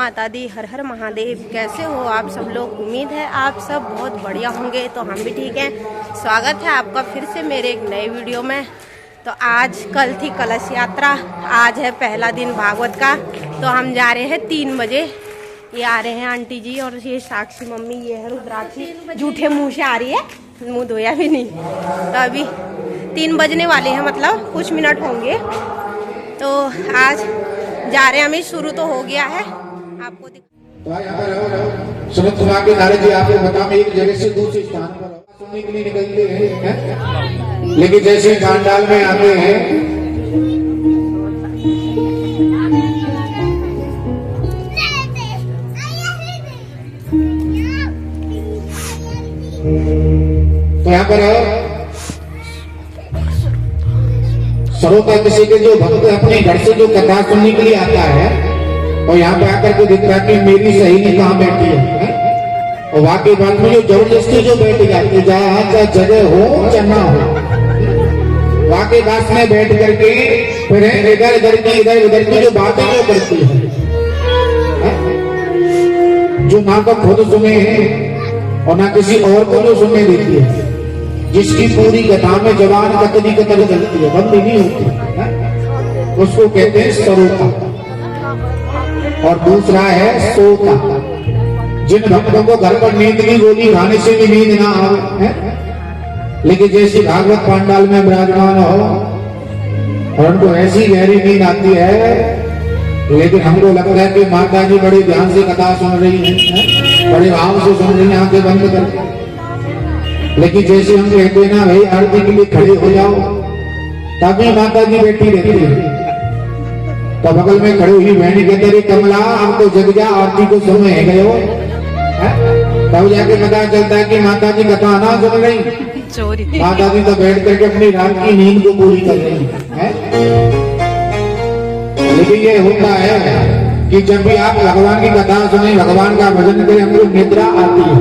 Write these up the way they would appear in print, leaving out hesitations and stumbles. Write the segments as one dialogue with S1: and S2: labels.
S1: माता दी, हर हर महादेव। कैसे हो आप सब लोग? उम्मीद है आप सब बहुत बढ़िया होंगे। तो हम भी ठीक हैं। स्वागत है आपका फिर से मेरे एक नए वीडियो में। तो आज कल थी कलश यात्रा, आज है पहला दिन भागवत का। तो हम जा रहे हैं 3 बजे। ये आ रहे हैं आंटी जी और ये साक्षी मम्मी, ये है रुद्राक्षी। जूठे मुँह से आ रही है, मुँह धोया भी नहीं। तो अभी 3 बजने वाले हैं, मतलब कुछ मिनट होंगे। तो आज जा रहे हैं, हमें शुरू तो हो गया है। आपको
S2: सुमित कुमार के नारे जी आपको बता, एक जगह से दूसरे स्थान पर सुनने के लिए निकलते हैं, लेकिन जैसे पांडाल में आते हैं तो यहाँ पर सर्वथा किसी के जो भक्त अपने घर से जो कथा सुनने के लिए आता है और यहाँ पे आकर के दिख रहा कि मेरी सहेली कहाँ बैठी है, और वाकई बात में जो जबरदस्ती जो बैठ जाती, जहाँ का जगह हो चना हो, वाकई बात में बैठ करके फिर इधर इधर की जो बातें जो करती है, जो ना तो खुद सुने और ना किसी और को जो सुनने देती है, जिसकी पूरी कथा में जवान कतरी कतरी चलती है, बंद नहीं होती है, उसको कहते हैं सरोता। और दूसरा है सोता। जिन भक्तों को घर पर नींद की गोली खाने से भी नींद ना आवे, लेकिन जैसे भागवत पांडाल में विराजमान हो और उनको ऐसी गहरी नींद आती है, लेकिन हमको लगता है कि माता जी बड़े ध्यान से कथा सुन रही है, बड़े भाव से सुन रही है, आंखें बंद करके। लेकिन जैसे हम कहते हैं ना भाई आरती के लिए खड़े हो जाओ, तभी माता जी बैठी रहती है। तो बगल में खड़ी हुई बहनी कहते रही, कमला हमको जग जा, आरती को समय है गए हो। तब जाके पता चलता है कि माता जी कथा ना सुन रही, माता जी तो बैठ करके अपनी रात की नींद को पूरी कर रही है। लेकिन ये होता है कि जब भी आप भगवान की कथा सुने, भगवान का भजन करें, हमको निद्रा आती है।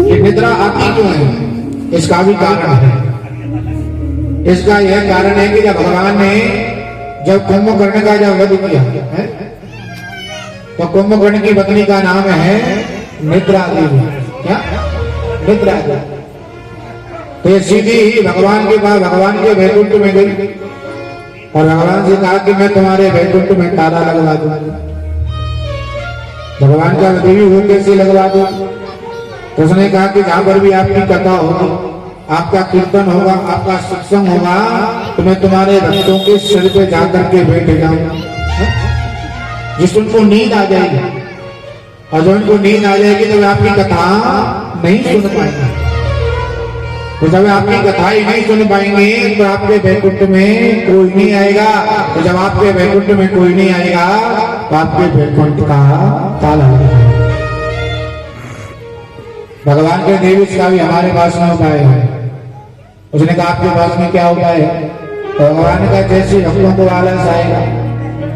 S2: ये निद्रा आती क्यों है? इसका भी कारण है। इसका यह कारण है कि जब भगवान ने जब कुंभकर्ण का जब वध किया है, तो कुंभकर्ण की पत्नी का नाम है निद्रा देवी। क्या? निद्रा देवी। तो ये सीधी ही भगवान के पास, भगवान के वैकुंठ में गई और भगवान से कहा कि मैं तुम्हारे वैकुंठ में ताला लगवा दूं। भगवान का देवी वो कैसे लगवा दूं? तो उसने कहा कि जहां पर भी आपकी कथा होगी, आपका कीर्तन होगा, आपका सत्संग होगा, तो मैं तुम्हारे भक्तों के सिर पे जाकर के बैठ जाऊंगा। जिस उनको नींद आ जाएगी, और जब उनको नींद आ जाएगी तो वे आपकी कथा नहीं सुन पाएंगे। तो जब आपकी कथा ही नहीं सुन पाएंगे तो आपके वैकुंठ में कोई नहीं आएगा। तो जब आपके वैकुंठ में कोई नहीं आएगा तो आपके वैकुंठ का ताला लगेगा। भगवान के देवी का भी हमारे पास में उपाय है। उसने कहा आपके पास में क्या उपाय है? तो भगवान का जैसे भक्तों को आलस आएगा,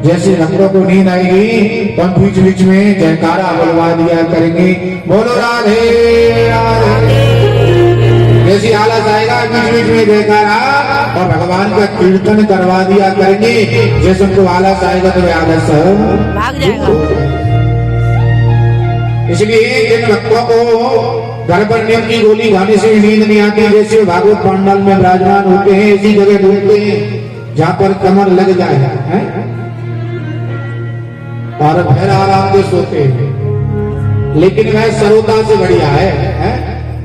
S2: जैसे भक्तों को नींद आएगी, तो हम बीच बीच में जयकारा बुलवा दिया करेंगे, बोलो राधे राधे। जैसे आलस आएगा बीच बीच में जयकारा और भगवान का कीर्तन करवा दिया करेंगे। जैसे उनको आलस आएगा तो आलस भाग जाएगा। इसलिए जिन भक्तों को घर पर नींद की गोली खाने से नींद नहीं आती, जैसे भागवत पांडाल में विराजमान होते हैं, इसी जगह ढूंढते हैं जहां पर कमर लग जाए है? और फिर आराम से सोते हैं। लेकिन वह सरोता से बढ़िया है?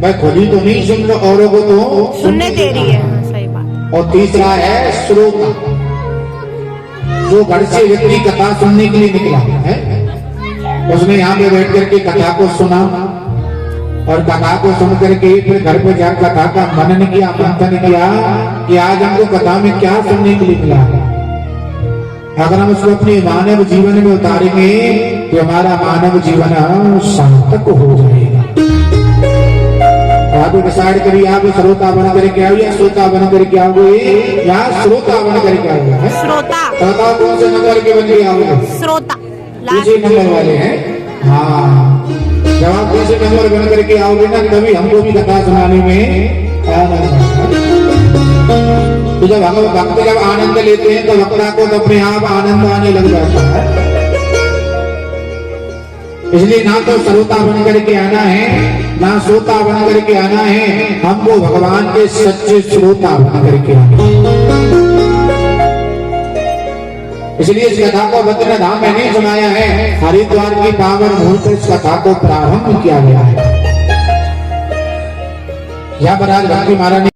S2: मैं खुद ही तो नहीं सुन रहा, औरों को तो सुनने दे रही है। सही बात। और तीसरा है श्रोता, जो घर से व्यक्ति कथा सुनने के लिए निकला है, उसने यहाँ पे बैठ करके कथा को सुना और कथा को सुन करके फिर घर पे जाकर कथा का मनन किया, मंथन किया कि आज हमको कथा में क्या सुनने के लिए मिला। अगर हम उसको अपने मानव जीवन में उतारेंगे तो हमारा मानव जीवन सार्थक हो जाएगा। आप डिसाइड करिए, आप श्रोता बन करके आओ या श्रोता बन करके आओगे, या श्रोता बन करके आओगे? श्रोता। श्रोता कौन से नंबर के बन के आओगे? श्रोता दूसरे नंबर वाले हैं। हाँ, जब आप दूसरे नंबर बन करके आओगे ना, तभी हमको भी कथा सुनाने में आनंद। तो जब हम भक्त जब आनंद लेते हैं तो वक्ता को तो अपने आप आनंद आने लग जाता है। इसलिए ना तो श्रोता बन करके आना है, ना श्रोता बन करके आना है, हमको भगवान के सच्चे श्रोता बन करके आना। इसलिए इस कथा को बद्रीनाथ धाम में नहीं सुनाया है, हरिद्वार की पावन भूमि पर इस कथा को प्रारंभ किया गया है। यहाँ पर आज भक्ति महाराज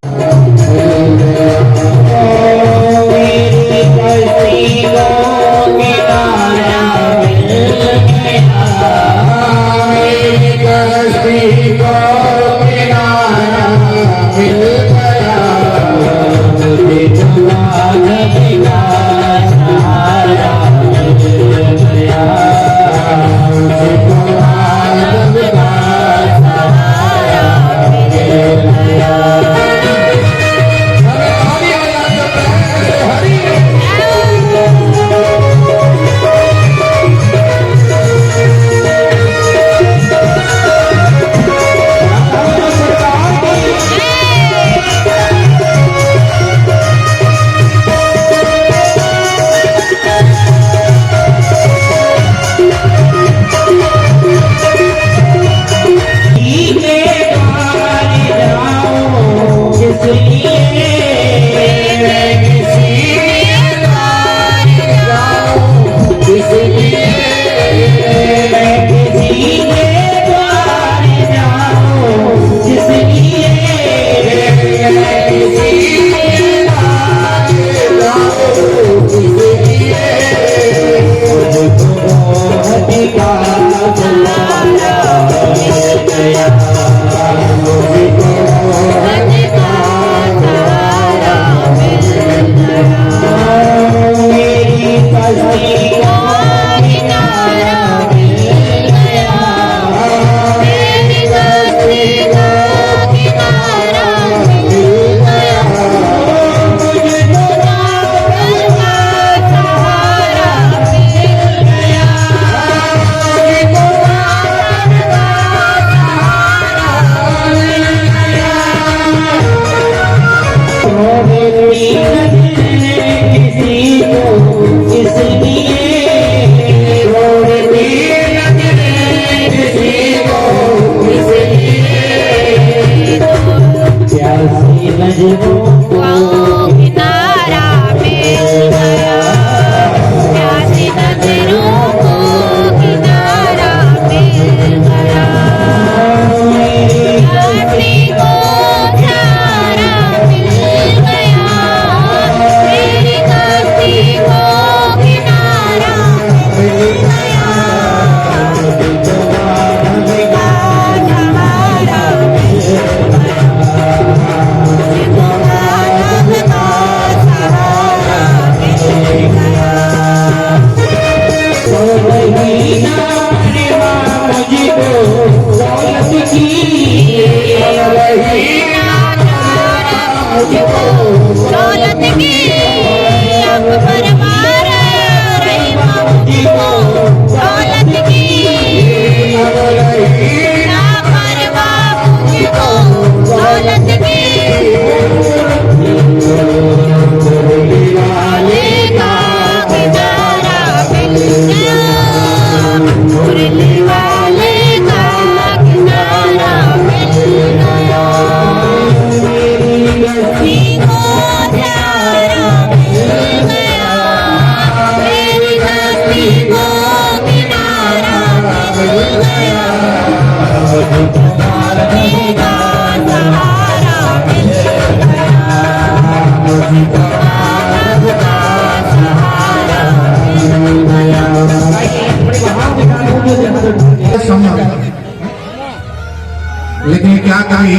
S2: लेकिन क्या कभी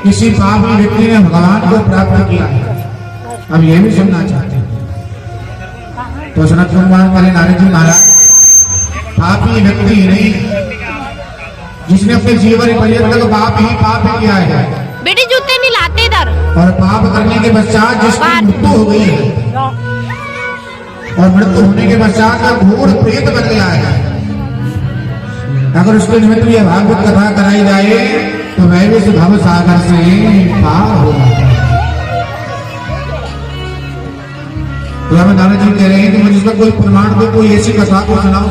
S2: किसी पापी व्यक्ति ने भगवान को प्राप्त किया है? अब ये भी सुनना चाहते हैं। तो सनत कुमार वाले नारद जी महाराज पापी व्यक्ति नहीं, जिसने अपने जीवन पर्यंत तक पाप ही पाप किया है,
S1: बेटी जूते नहीं लाते इधर,
S2: और पाप करने के पश्चात जिसकी मृत्यु हो गई है और मृत्यु होने के पश्चात का घोर प्रेत बन गया है, अगर उसके निमित्त ये भागवत कथा कराई जाए तो वह भी इस भव सागर से पार होगा। तो हमें नारद जी कह रहे हैं कि मुझे इसका कोई प्रमाण दो, कोई ऐसी कथा को सुनाओ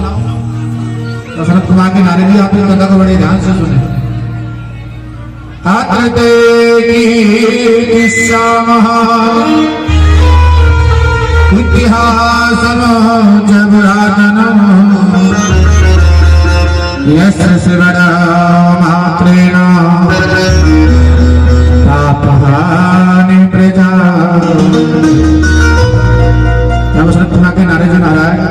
S2: शरद कुमार के नारे भी आप इस कथा को बड़े ध्यान से सुने। अत्र इतिहास जब यस्य श्रवण मात्रेण तापहानि प्रजा। शरद कुमार के नारे जो नारा है,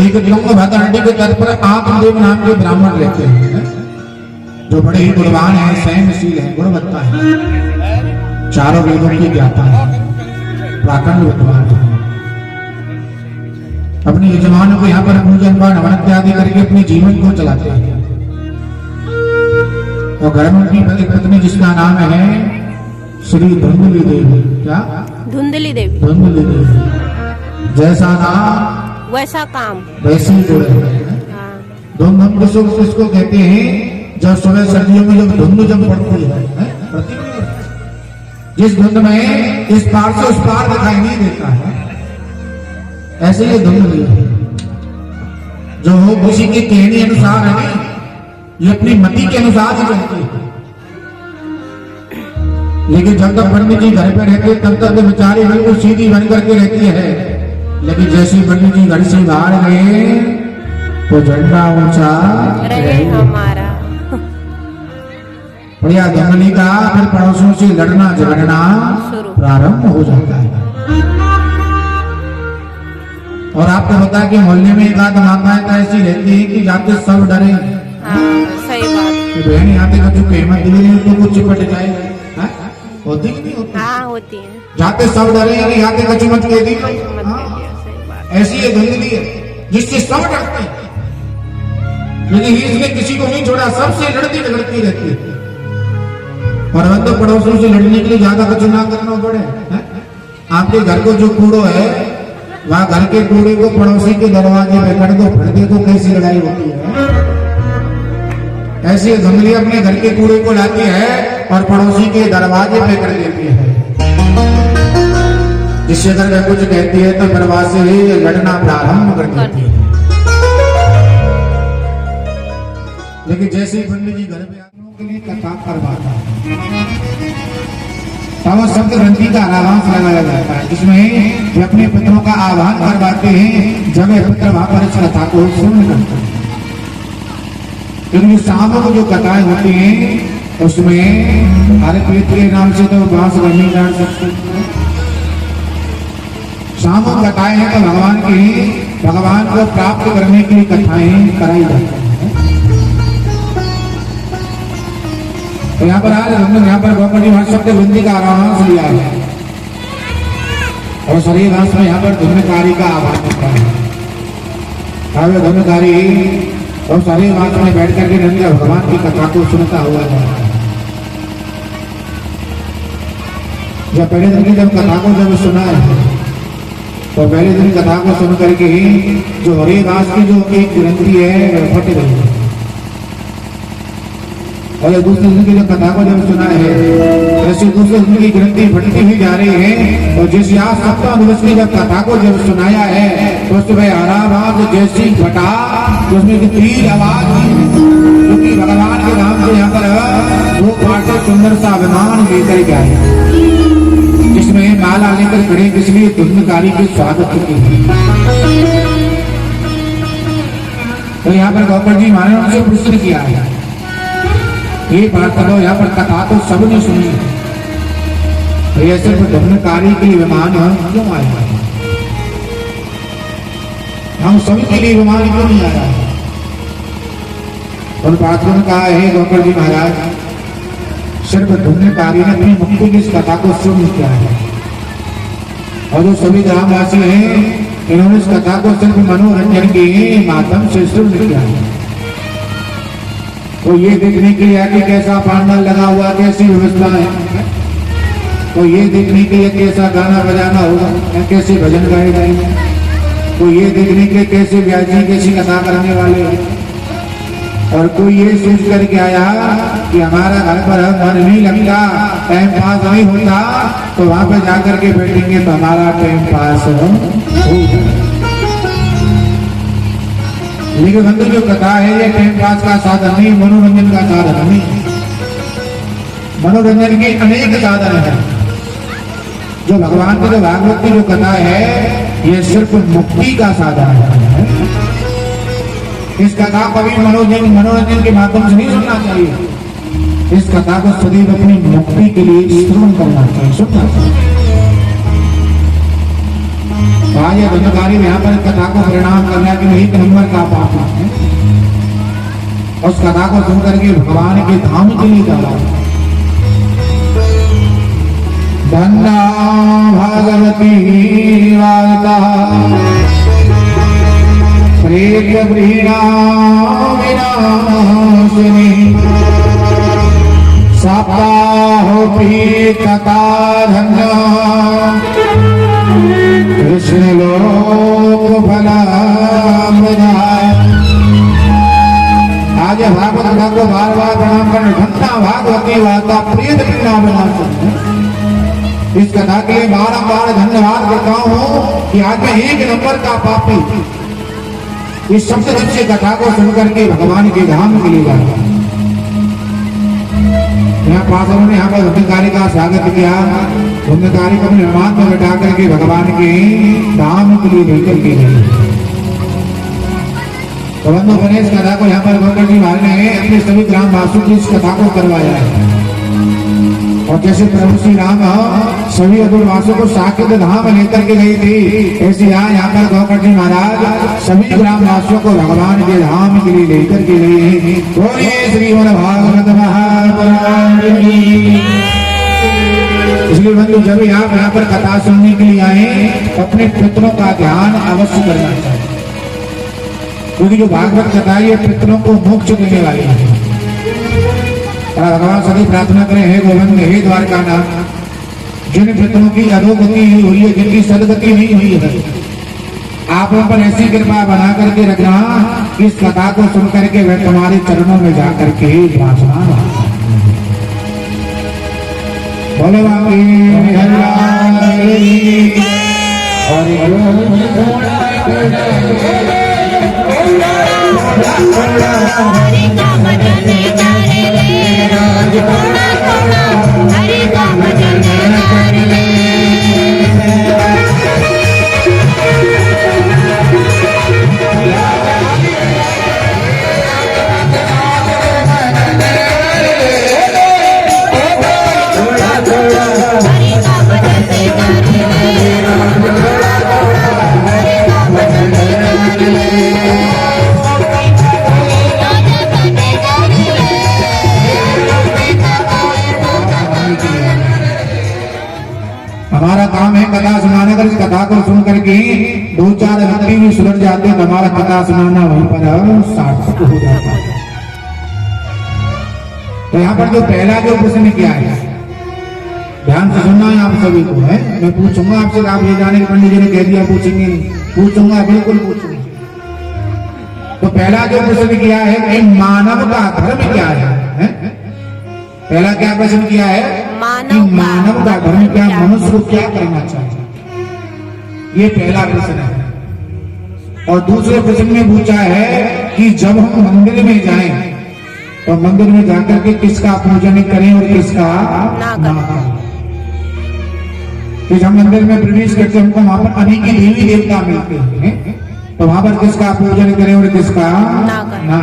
S2: एक लंबो भातहंडी के तट पर आत्मदेव नाम के ब्राह्मण रहते हैं, जो बड़े ही गुणवान हैं, सहनशील हैं, गुणवत्ता है, चारों वेदों की ज्ञाता है, प्राकंड विद्वान है। अपने यजमानों को यहाँ पर पूजन पाठ हवन इत्यादि करके अपने जीवन को चलाते हैं। और घर में उनकी एक पत्नी जिसका नाम है श्री धुंधली देवी। क्या? धुंधली देवी। धुंधली देवी। जैसा नाम
S1: वैसा काम,
S2: वैसे ही गुण है। धुंध किसको कहते हैं? जब सुबह सर्दियों में जब धुंध जब पड़ती है, जिस धुंध में इस पार से उस पार दिखाई नहीं देता है, ऐसे ये धुंध नहीं है। जो हो किसी के कहने अनुसार है नहीं, ये अपनी मति के अनुसार ही चलती है। लेकिन जब तक पंडित जी घर पे रहते तब तक बेचारी बिल्कुल सीधी बन करके रहती है। लेकिन जैसे पंडित जी घर से बाहर गए तो झंडा ऊंचा
S1: रहे हमारा।
S2: बढ़िया धुंधली का फिर पड़ोसियों से लड़ना झगड़ना प्रारंभ हो जाता है। और आपको बता कि मोहल्ले में एक आध माताएं तो ऐसी रहती है कि जाते सब डरे।
S1: सही बात।
S2: कि बहन यहाँ तक जो कहमत दिली तो कुछ चिपट जाए, होती कि नहीं होती?
S1: हाँ होती है।
S2: जाते सब डरे कि यहाँ तक मत कह दी। ऐसी ये धुंधली है जिससे सब डरते हैं, लेकिन इसने किसी को नहीं छोड़ा, सबसे लड़ती झगड़ती रहती है। और अब तो पड़ोसियों से लड़ने के लिए ज्यादा कुछ ना करना पड़े। आपके घर को जो कूड़ो है, वहां घर के कूड़े को पड़ोसी के दरवाजे पे कर दो, फट दे तो कैसी लड़ाई होती है। ऐसी धुंधली अपने घर के कूड़े को लाती है और पड़ोसी के दरवाजे पे कर देती है, जिससे अगर वह कुछ कहती है तो दरवाजे से लड़ना प्रारंभ कर देती है। लेकिन जैसे ही पंडित जी घर पे आत्माओं के लिए कथा करवाता है, तब शब्द ग्रंथि का आवाज लगाया जाता है, जिसमें वे अपने पुत्रों का आह्वान करवाते हैं। जब वे पुत्र वहां पर इस कथा को सुन करते हैं, क्योंकि शाम को जो कथाएं होती हैं उसमें हर पेट के नाम से तो बांस नहीं जान सकते। शाम को कथाएं हैं तो भगवान को प्राप्त करने की कथाएं कराई जाती हैं। तो यहाँ पर आज हमने यहाँ पर गौपर जी शब्द बंदी का आह्वान लिया है, और शरीर रास में यहाँ पर धुम्रकारी का आह्वान होता है। धुम्रकारी और शरीर रास में बैठ करके नंद भगवान की कथा को सुनता हुआ जाता है। जब पहले दिन की जब कथा को जब सुना है, तो पहले दिन कथा को सुन करके ही जो हरे रास की जो एक ग्रंथि है वह फट गई, और दूसरे दिन की जो कथा को जब सुना है, ऐसे दूसरे दिन की ग्रंथि फटती हुई जा रही है। और जिस यहाँ सप्ताह दिवस की जब कथा को जब सुनाया है, तो उसमें आराम जैसी फटा, उसमें की तीर आवाज, क्योंकि भगवान के नाम से यहाँ पर वो पाठ सुंदर सा अभिमान लेकर के आए, जिसमें माला लेकर खड़े इसलिए धुंधकारी के स्वागत की। तो यहाँ पर गौपर जी महाराज से प्रश्न किया है, ये बात करो, यहाँ पर कथा तो सबने सुनी, तो ये सिर्फ धुंधकारी के लिए विमान क्यों आया? हम सभी के लिए विमान क्यों नहीं आया? और पात्रों ने कहा है गौपर जी महाराज, सिर्फ धुंधकारी ने अपनी मुक्ति की इस कथा को सुन किया है, और जो सभी ग्रामवासी हैं इन्होंने इस कथा को सिर्फ मनोरंजन के माध्यम से सुन किया है। तो ये देखने के लिए कि कैसा पांडाल लगा हुआ, कैसी व्यवस्था है, तो ये देखने के लिए कैसा गाना बजाना होगा, कैसे भजन गाए जाएंगे, तो ये देखने के लिए कैसे व्यास जी कैसी कथा करने वाले हैं। और कोई ये सोच करके आया कि हमारा घर पर मन नहीं लगता, टाइम पास नहीं होता, तो वहां पे जाकर के बैठेंगे तो हमारा टाइम पास हो। लेकिन बंधु जो कथा है ये टाइम पास का साधन नहीं, मनोरंजन का साधन नहीं। मनोरंजन के अनेक साधन है। जो भगवान की जो भागवत की जो कथा है ये सिर्फ मुक्ति का साधन है। इस कथा को भी मनोरंजन के माध्यम से नहीं सुनना चाहिए। इस कथा को सदैव अपनी मुक्ति के लिए श्रवण करना चाहिए, सुनना चाहिए। आज ये बंधुकारी यहाँ पर कथा को परिणाम करना कि नहीं, एक नंबर का पाप है। उस कथा को सुन करके भगवान के धाम के लिए जाना। धन्ना भागवती वार्ता प्रेत प्रीणा विनाशिनी साप्ताहोपि कथा धन्य कृष्ण लोक फलामृताय। आज भागवत कथा को बार बार प्रणाम करना। धन्ना भागवती वार्ता प्रेत प्रीणा विनाशिनी। इस कथा के लिए बारंबार धन्यवाद करता हूँ कि आज मैं एक नंबर का पापी इस सबसे अच्छी कथा को सुन करके भगवान के धाम के लिए जाता। यहाँ पासवान ने यहाँ पर धन्यकारी का स्वागत किया। धन्यकारी को अपने निर्माण में बैठा करके भगवान के धाम के लिए लेकर के गए। तो बंधु बने इस कथा को यहाँ पर गौकर जी महाराज ने अपने सभी ग्रामवासियों की इस कथा को करवाया है। और जैसे प्रभु श्री राम सभी अधुरवासियों को साकेत धाम लेकर के गई थी, ऐसे यहाँ पर गौकर जी महाराज सभी ग्रामवासियों को भगवान के धाम के लिए लेकर के गए। बोलिए श्रीमद् भागवत महापुराण की। इसलिए बंधु जब आप यहाँ पर कथा सुनने के लिए आए अपने पितरों का ध्यान अवश्य करना चाहिए, क्योंकि जो भागवत कथा है ये पितरों को मोक्ष देने वाली है। भगवान सभी प्रार्थना करें, हे गोविंद हे द्वारकानाथ, जिन पितरों की अधोगति हुई है, जिनकी सदगति नहीं हुई है, आप उन पर ऐसी कृपा बना करके रखना इस कथा को सुन करके वे तुम्हारे चरणों में जाकर के विराजमान हो। बोलो हमारा काम है कथा सुनाने का। इस कथा को सुन करके दो चार व्यक्ति भी सुधर जाते हैं, हमारा कथा सुनाना वहीं पर सार्थक हो जाता है। तो यहाँ पर जो पहला जो प्रश्न किया है, ध्यान से सुनना है आप सभी को है। मैं पूछूंगा आपसे, आप ये जाने के पंडित जी ने कह दिया पूछेंगे नहीं, पूछूंगा बिल्कुल पूछूंगा। तो पहला जो प्रश्न किया है कि मानव का धर्म क्या है? पहला क्या प्रश्न किया है? मानव का धर्म क्या, मनुष्य को क्या करना चाहिए, ये पहला प्रश्न है। और दूसरे प्रश्न में पूछा है कि जब हम मंदिर में जाएं तो मंदिर में जाकर के किसका पूजन करें और किसका ना करें। तो हम मंदिर में प्रवेश करके हमको वहां पर अनेक देवी देवता मिलते हैं, तो वहां पर किसका पूजन करें और किसका ना।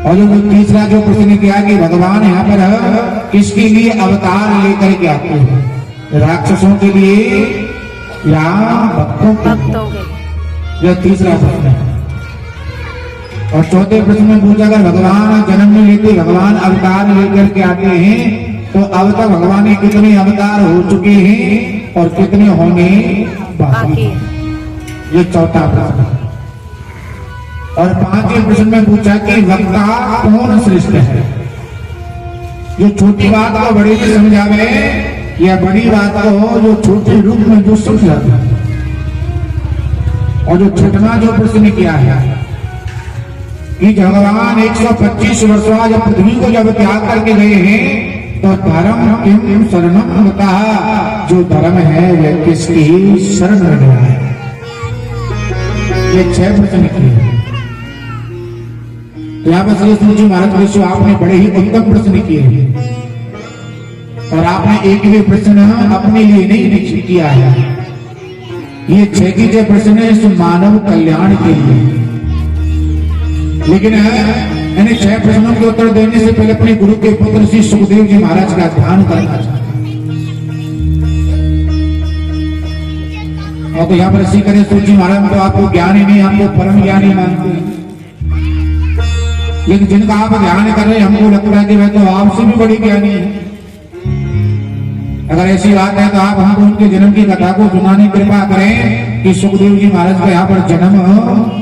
S2: और जो तीसरा जो प्रश्न किया कि भगवान यहाँ पर किसके लिए अवतार लेकर के आते हैं, राक्षसों के लिए या भक्तों के? यह तीसरा प्रश्न है। और चौथे प्रश्न में पूछा अगर भगवान जन्म नहीं लेते, भगवान अवतार लेकर के आते हैं, तो अब तक भगवान के कितने अवतार हो चुके हैं और कितने होने बाकी हैं? ये चौथा प्रश्न है। और पांचवें प्रश्न में पूछा कि वक्ता कौन श्रेष्ठ है? जो छोटी बात को बड़े में समझावे या बड़ी बात को जो छोटे रूप में जो समझाते हैं। और जो छठवां जो प्रश्न किया है कि भगवान 125 वर्ष जब पृथ्वी को जब त्याग करके गए हैं तो धर्म किम शरणम कहा, जो धर्म है वह किसकी शरण में गया है। वे 6 प्रश्न किए। तो यहाँ पर श्री सूर्य जी महाराज विश्व आपने बड़े ही उत्तम प्रश्न किए और आपने एक भी प्रश्न अपने लिए नहीं निश्चित किया है। ये 6 की 6 प्रश्न है इस मानव कल्याण के लिए। लेकिन इन 6 प्रश्नों के उत्तर देने से पहले अपने गुरु के पुत्र श्री सुखदेव जी महाराज का ध्यान करना चाहिए। और तो यहाँ पर ऐसी करें सूर्य जी महाराज तो आपको ज्ञान ही नहीं, हमको परम ज्ञानी मानते हैं। लेकिन जिनका आप ध्यान कर रहे हैं हमको लगता है कि वह तो आपसे भी बड़ी ज्ञानी है। अगर ऐसी बात है तो आप हमको उनके जन्म की कथा को सुनाने की कृपा करें कि सुखदेव जी महाराज का यहाँ पर जन्म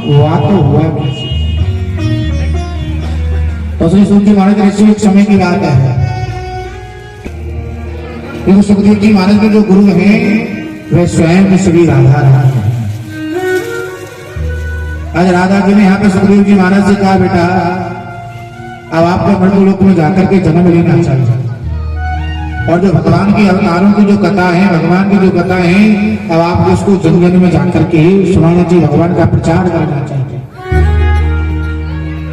S2: हुआ तो हुआ कैसे। तो श्री सूर्य जी महाराज ऐसी एक समय की बात है क्योंकि सुखदेव जी महाराज के जो गुरु हैं वह स्वयं श्री राधा रानी है। आज राधा जी ने यहाँ पे सुखदेव जी महाराज से कहा बेटा अब आपको मृत्यु लोक में जाकर के जन्म लेना चाहिए और जो भगवान की अवतारों की जो कथा है, भगवान की जो कथा है, अब आपको उसको जन जन में जाकर के सुनाना चाहिए, भगवान का प्रचार करना चाहिए।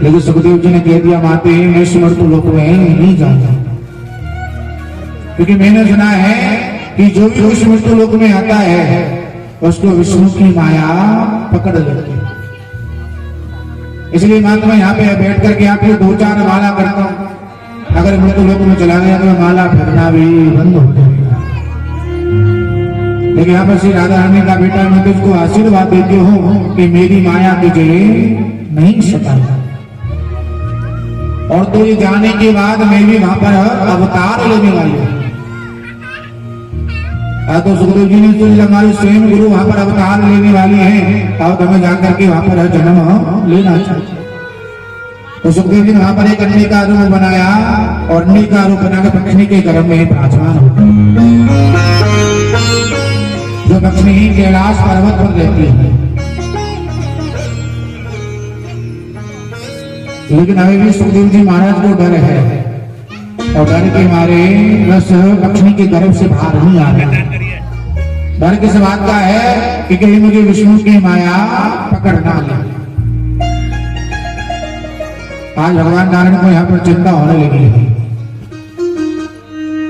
S2: लेकिन सुखदेव जी ने कह दिया माते मैं मृत्यु लोक में नहीं जाऊंगा क्योंकि मैंने सुना है कि जो भी उस मृत्यु लोक में आता है उसको विष्णु की माया पकड़ लेती है। इसलिए मात्र मैं यहाँ पे बैठ करके आपको 2-4 माला करता हूँ। अगर मृत्यु लोक में चला गया तो माला फेंकना भी बंद हो जाएगा। लेकिन यहाँ पर श्री राधा रानी का बेटा मैं तुझको आशीर्वाद देती हूँ कि मेरी माया तुझे नहीं सताएगी और तो ये जाने के बाद मैं भी वहां पर अवतार लेने वाली हूँ। तो सुखदेव जी ने तो हमारे स्वयं गुरु वहां पर अवतार लेने वाली हैं और तुम्हें जाकर के वहां पर जन्म लेना चाहिए। तो सुखदेव जी ने वहां पर एक अन्य का रूप बनाया और अन्य का रूप बनाकर पत्नी के गर्भ में विराजमान होता जो लक्ष्मी ही कैलाश पर्वत पर रहती है। लेकिन अभी भी सुखदेव जी महाराज को डर है और डर के मारे बस लक्ष्मी के गर्भ से बाहर नहीं आ रहा। डर किस बात का है कि कहीं मुझे विष्णु की माया पकड़ना ले। आज भगवान नारायण को यहाँ पर चिंता होने लगी है।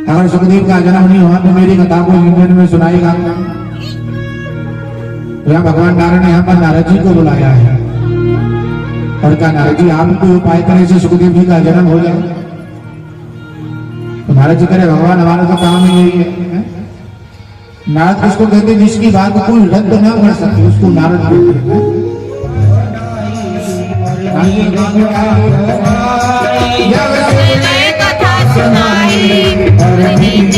S2: अगर सुखदेव का जन्म नहीं हुआ तो मेरी कथा को इंजन में सुनाएगा। तो यहाँ भगवान नारायण ने यहाँ पर नारद जी को बुलाया है और कहा नारद जी आप कोई उपाय करें से सुखदेव जी का जन्म हो जाए। तो नारद जी करे भगवान हमारा तो काम ही यही है। नारद उसको कहते जिसकी बात कोई रद्द ना कर सके उसको नारद कहते हैं। कथा सुनाई और नींद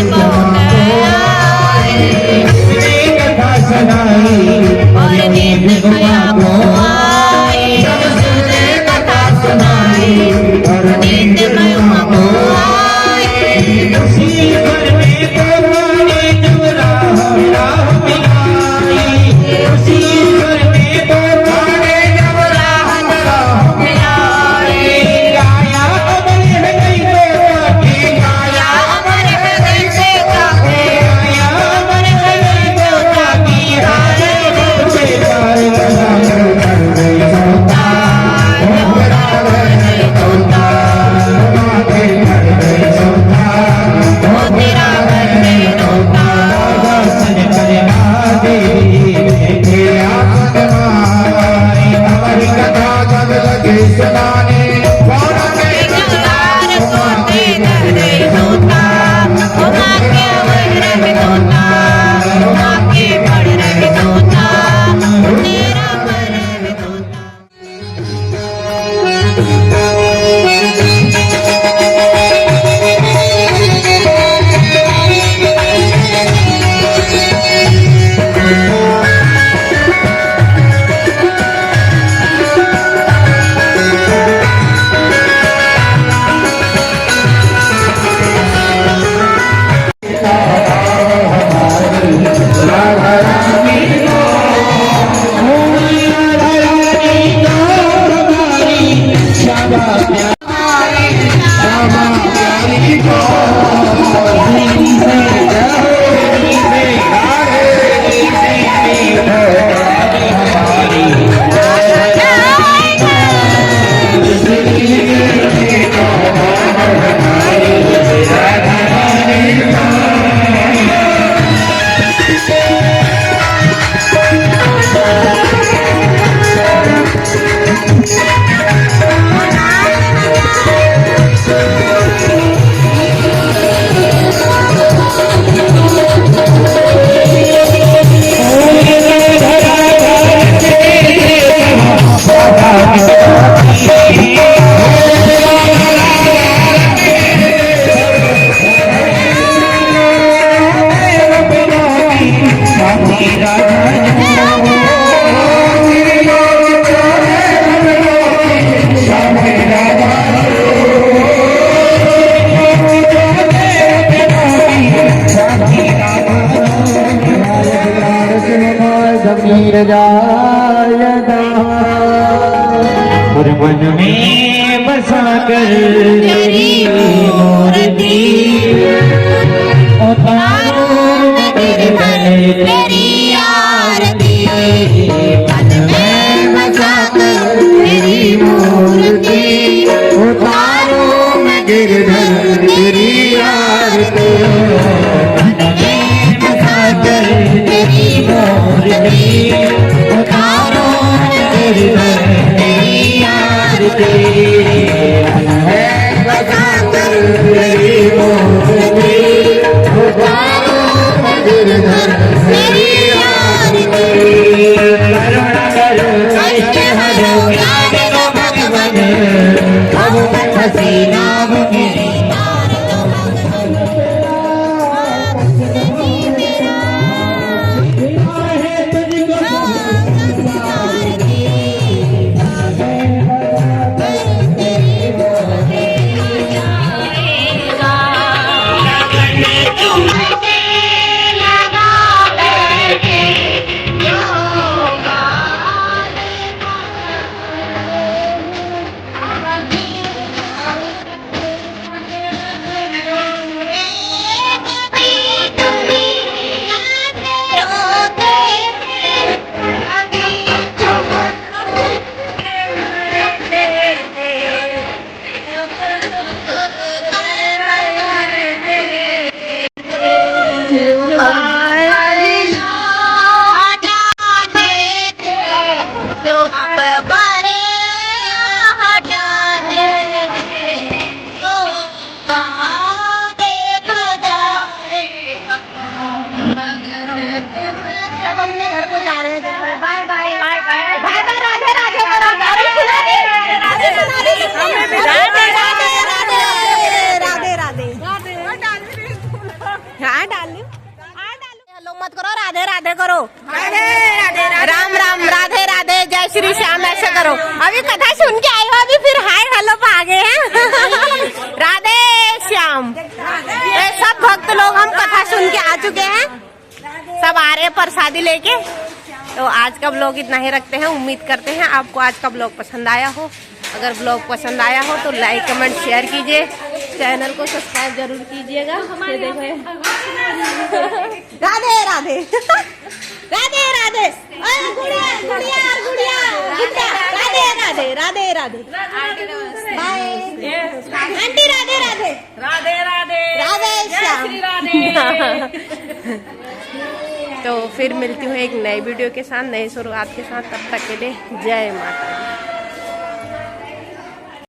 S3: जमीर जायदा और मन में बसा कर तेरी मूर्ति उतारो तेरी आरती मन में बसा कर तेरी मूर्ति उतारो मैं गिरधर तेरी आरती मन में बसा कर तेरी मूर्ति उतारो गिरधर तेरी आरती बसा कर तेरी मूर्ति उतारो गिरधर तेरी आरती करुण करो कष्ट हरो याद लो भगवन अब मैं फंसी नाम मेरी
S1: मत करो, राधे राधे करो, राम राम, राधे राधे, जय श्री श्याम, ऐसे करो। अभी कथा सुन के आए हो, अभी फिर हाय हेलो पे आ गए हैं। राधे श्याम, सब भक्त लोग हम कथा सुन के आ चुके हैं, सब आ रहे हैं प्रसादी लेके। तो आज का ब्लॉग इतना ही रखते हैं। उम्मीद करते हैं आपको आज का ब्लॉग पसंद आया हो। अगर ब्लॉग पसंद आया हो तो लाइक कमेंट शेयर कीजिए, चैनल को सब्सक्राइब जरूर कीजिएगा। ये देखो राधे राधे राधे राधे, गुड़िया गुड़िया गुड़िया, राधे राधे राधे राधे, बाय आंटी, राधे राधे
S4: राधे राधे
S1: राधे श्याम। तो फिर मिलती हूँ एक नई वीडियो के साथ, नई शुरुआत के साथ। तब तक के लिए जय माता दी।